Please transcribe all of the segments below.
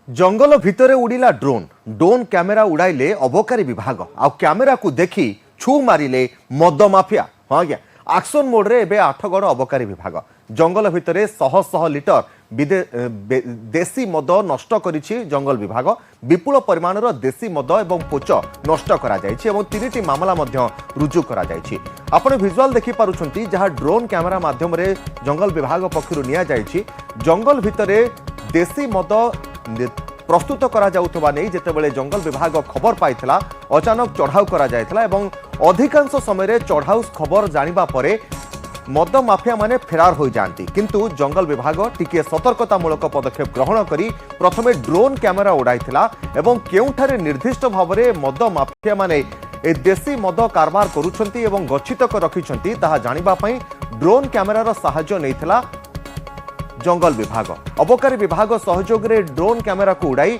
जंगल भितर उड़िला drone drone camera उड़ाइले अबकारी विभाग आउ कैमेरा को देखी छू मारिले मद माफिया। हाँ आज्ञा एक्शन मोड रे एबे आठगड़ अबकारी विभाग जंगल भितर शह शह लिटर देशी मद नष्ट करिछि जंगल विभाग। विपुल परिमाणर देशी मद एवं पोच नष्ट करा जायछि एवं 3टी मामला मध्य रुजु करा जायछि। आपण विजुअल देखि पारुछंती जहां ड्रोन कैमेरा माध्यम रे जंगल विभाग पक्षरु निया जायछि। जंगल भितर देशी मद प्रस्तुत करा जाउथबा नै जेतेबेले जंगल विभाग खबर पाइथिला अचानक चढ़ाऊ करा जायथिला एवं अधिकांश समय चढ़ाऊ खबर जानिबा परे मद माफिया माने फेरार हो जाती, किंतु जंगल विभाग टिके सतर्कतामूलक पदक्षेप ग्रहण करी प्रथमे ड्रोन कैमेरा उड़ाइथिला एवं केउठारे निर्दिष्ट भावरे मद माफिया माने ए देशी मद कारबार करूछंती एवं गच्छित रखिछंती ताहा जानिबा पई ड्रोन कैमेरार सहाय्य नैथिला जंगल विभाग। अबकारी विभाग सहयोग रे ड्रोन कैमेरा को उड़ाई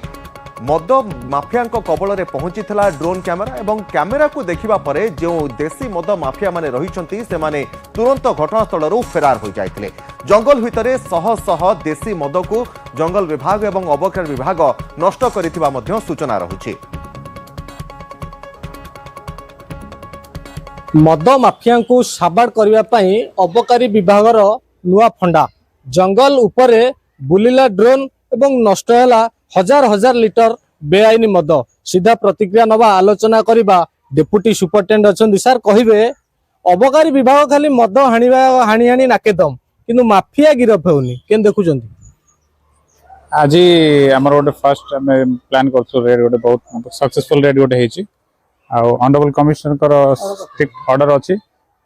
मद माफिया कबल रे पहुंची ड्रोन कैमेरा एवं कैमेरा को देखिबा परे जो देशी मद माफिया माने रहिछंती से माने तुरंत घटनास्थल फेरार हो जाइतिले। जंगल भितरे शह शह देशी मद को जंगल विभाग एवं अबकारी विभाग नष्ट करिथिबा मध्य सूचना रहुछि। मद माफिया को साबाड़ करबा पई अबकारी विभागर नुआ फंडा जंगल उपरे बुलिला ड्रोन एवं नष्ट हैला हजार हजार लिटर बेआईन मद। सीधा प्रतिक्रिया नवा आलोचना करबा डेप्यूटी सुपरिटेंडेंट अच्छा सर कहिबे अबकारी विभाग खाली मद हाणीबा हाणी हाणी नाकेदम किंतु माफिया गिरफ होनी केन देखुचंती। आज आमर गोटे फर्स्ट प्लान करछु रेड गोटे बहुत सक्सेसफुल रेड गोटे हेची आ ऑनरेबल कमिश्नर कर स्ट्रिक्ट ऑर्डर अछि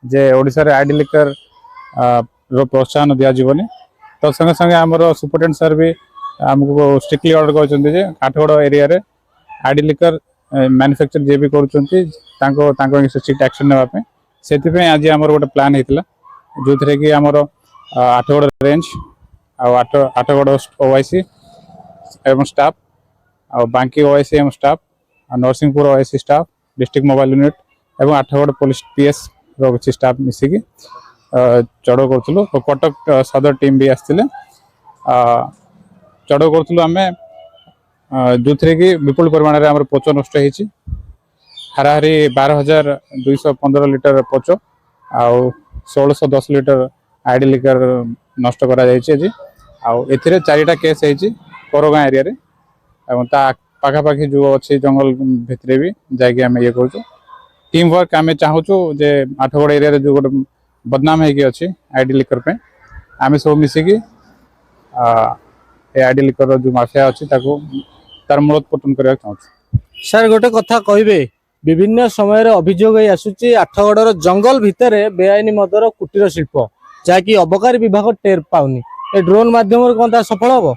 जे ओडिसा रे आईडी लिकर रो प्रोत्साहन दिया जीवनी। तो संगे संगे आमर सुपरिटेंडेंट सर भी आमको स्ट्रिक्टली ऑर्डर करछन्ती जे आठगड़ एरिया रे आईडी लिकर मैन्युफैक्चर जे भी करछन्ती तांको तांको स्ट्रिक्ट एक्शन नेबा पे सेति पे आज आमर गोटे प्लान हेतिला जोथरे कि आमर आठगड़ रेंज आ आठगड़ ओआईसी एवं स्टाफ आ बांकी ओआईसी एवं स्टाफ आ Narasinghpur OIC staff district mobile unit एवं आठगड़ पुलिस पीएस रो किछि स्टाफ मिसिकी चढ़ो करथुलो। कटक सदर टीम भी आसथिले चढ़ो करथुलो आमे जोथरे कि विपुल परिमाण रे हमर पोच नष्ट हेछि हाराहारी 12,215 लिटर पोच आ 1610 लिटर आईडी लिकर नष्ट करा जायछि আজি आ एथिरे चारिटा केस हेछि कोरोगा एरिया रे एवं ता पाखा पाखी जो अछि जंगल भितरे भी जाय के हम ये करछु। टीम वर्क आमे चाहूछु जे आठगड़ एरिया रे जो गोटे बदनाम है कि अच्छी आईडी लिकर पे आम सब मिसिकी आईडी लिकर जो माफिया अच्छी तार मूलोत्पाटन करने चाहूँ। सर गोटे कथा कहबे विभिन्न समय अभियोग आसुची आठगड़ जंगल भितर बेआईन मदर कुटीर शिल्प जहाँकि अबकारी विभाग टेर पाउनी ए ड्रोन माध्यम कौन सफल हम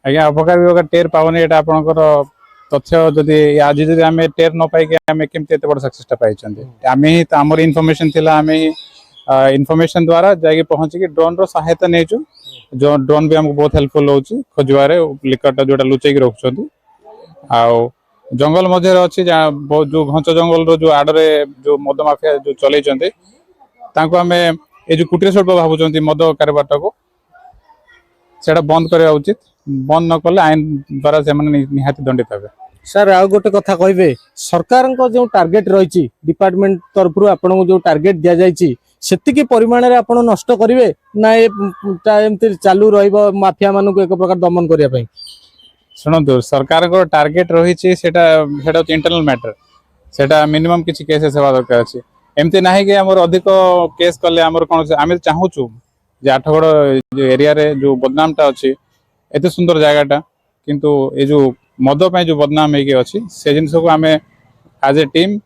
आज्ञा अबकारी विभाग टेर पावनी एटा आपनकर तथ्य जदि आज जदि आम टेर न पाई आम केमती एत बड़ सक्सेसटा पाई आम ही आमर इनफॉरमेशन थिला आम ही इनफॉरमेशन द्वारा जाके पहुंची ड्रोन रो सहायता नेचु जो ड्रोन भी हमको बहुत हेल्पफुल होची खोजवारे लिकरटा जोटा लुचेक रखुछंती आ जंगल मध्य अच्छी जो घंच जंगल रो जो आडरे जो मद माफिया जो चलैचंती तांको आमे ए जो कुटीर शिल्प भाबुचंती मद कारबारटा को सेटा बंद करबा उचित। बंद न कले आईन द्वारा से निहाती दंडित हेबे। सर आ गोटे कथा कहबे सरकार जो टार्गेट रही डिपार्टमेंट तरफ आपन जो टार्गेट दिया जायछि सेतिकी परिमाण रे आपण नष्ट करिवे ना एमती चालू रहिबो माफिया मानू को एक प्रकार दमन करिया पई। सुनंतु सरकार को टार्गेट रही सेटा इंटरनल मैटर सेटा मिनिमम किछि केसेस हेबा दरकार अछि एमती नाही कि हमर अधिक केस कले हमर कोन आमे चाहूछु जे आठगड़ एरिया रे जो बदनामटा अछि एते सुंदर जगहटा किंतु ए जो मद पे जो बदनाम है अच्छी से जिन को आम एज ए टीम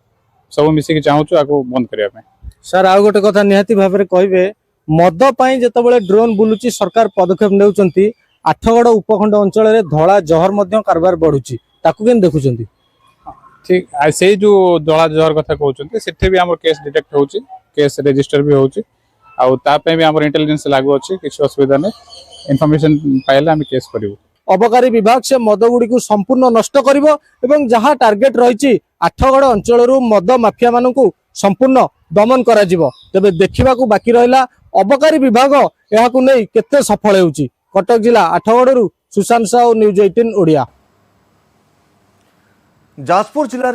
सब मिसिक चाहूँ आपको बंद करने। सर आ गोटे कथा निहाती भाव में कहबे मद पाई जितेबाला ड्रोन बुलुची सरकार पदक्षेप नेउचंती आठगड़ उपखंड अंचल रे धला जहर मध्य कारबार बढ़ुची ताकू केन देखुचंती। ठीक से जो धला जहर कथा कहउचंती सेठे भी हमर केस डिटेक्ट होउची केस रजिस्टर भी होउची आ ता पे भी हमर इंटेलिजेंस लागू अछि किछ असुविधा नै इन्फॉर्मेशन पाइले हम केस करिवो। अबकारी विभाग से मद गुड़ी को संपूर्ण नष्ट करिवो एवं जहाँ टार्गेट रही आठगड़ अंचल मद माफिया मानू संपूर्ण दमन करा जिवो। तबे देखिबा बाकी रहिला अबकारी विभाग यहाकू नै केते सफल हेउची। कटक जिला आठगड़रू सुशांत साहू न्यूज 18 ओडिया। जाजपुर जिले